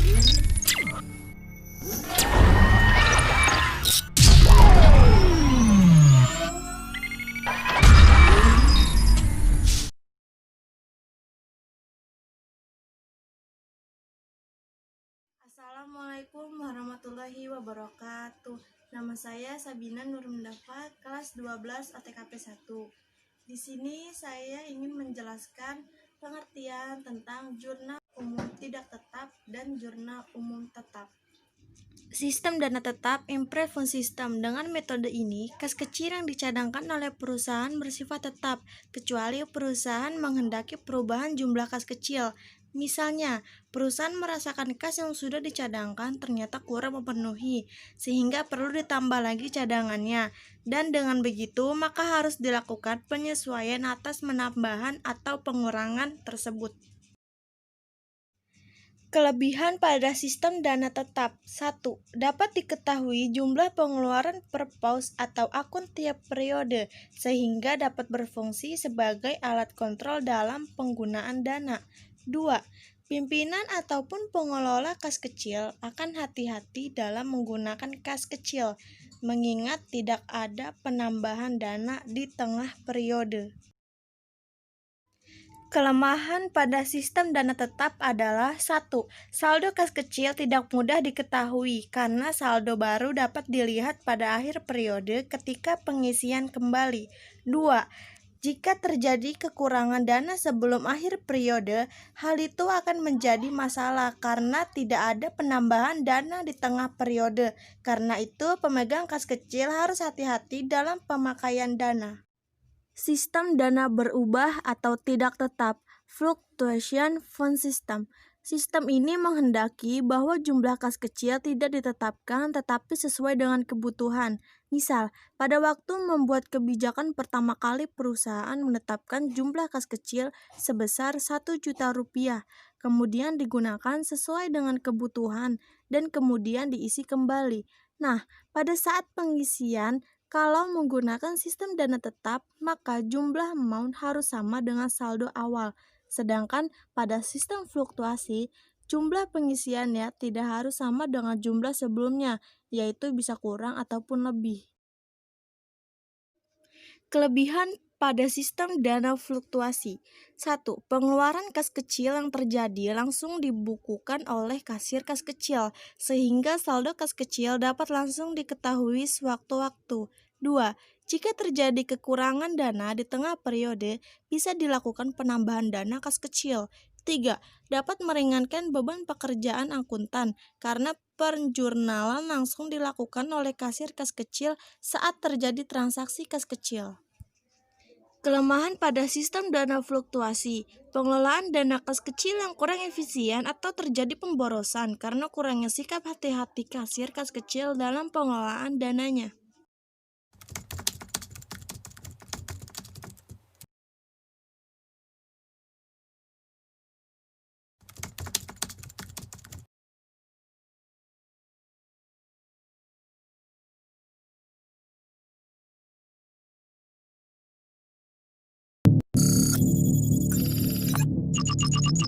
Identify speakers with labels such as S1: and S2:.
S1: Assalamualaikum warahmatullahi wabarakatuh. Nama saya Sabina Nur Mendafa, kelas 12 OTKP 1. Di sini saya ingin menjelaskan pengertian tentang jurnal umum tidak tetap dan jurnal umum tetap. Sistem dana tetap improvement system. Dengan metode ini, kas kecil yang dicadangkan oleh perusahaan bersifat tetap, kecuali perusahaan menghendaki perubahan jumlah kas kecil. Misalnya, perusahaan merasakan kas yang sudah dicadangkan ternyata kurang memenuhi, sehingga perlu ditambah lagi cadangannya. Dan dengan begitu, maka harus dilakukan penyesuaian atas penambahan atau pengurangan tersebut. Kelebihan pada sistem dana tetap. 1. Dapat diketahui jumlah pengeluaran per pos atau akun tiap periode, sehingga dapat berfungsi sebagai alat kontrol dalam penggunaan dana. 2. Pimpinan ataupun pengelola kas kecil akan hati-hati dalam menggunakan kas kecil, mengingat tidak ada penambahan dana di tengah periode. Kelemahan pada sistem dana tetap adalah 1. Saldo kas kecil tidak mudah diketahui karena saldo baru dapat dilihat pada akhir periode ketika pengisian kembali. 2. Jika terjadi kekurangan dana sebelum akhir periode, hal itu akan menjadi masalah karena tidak ada penambahan dana di tengah periode. Karena itu, pemegang kas kecil harus hati-hati dalam pemakaian dana. Sistem dana berubah atau tidak tetap, fluctuation fund system. Sistem ini menghendaki bahwa jumlah kas kecil tidak ditetapkan tetapi sesuai dengan kebutuhan. Misal, pada waktu membuat kebijakan pertama kali perusahaan menetapkan jumlah kas kecil sebesar 1 juta rupiah, kemudian digunakan sesuai dengan kebutuhan dan kemudian diisi kembali. Nah, pada saat pengisian, kalau menggunakan sistem dana tetap, maka jumlah amount harus sama dengan saldo awal. Sedangkan pada sistem fluktuasi, jumlah pengisiannya tidak harus sama dengan jumlah sebelumnya, yaitu bisa kurang ataupun lebih. Kelebihan pada sistem dana fluktuasi. 1. Pengeluaran kas kecil yang terjadi langsung dibukukan oleh kasir kas kecil, sehingga saldo kas kecil dapat langsung diketahui sewaktu-waktu. 2. Jika terjadi kekurangan dana di tengah periode, bisa dilakukan penambahan dana kas kecil. 3. Dapat meringankan beban pekerjaan akuntan karena penjurnalan langsung dilakukan oleh kasir kas kecil saat terjadi transaksi kas kecil. Kelemahan pada sistem dana fluktuasi. Pengelolaan dana kas kecil yang kurang efisien atau terjadi pemborosan karena kurangnya sikap hati-hati kasir kas kecil dalam pengelolaan dananya.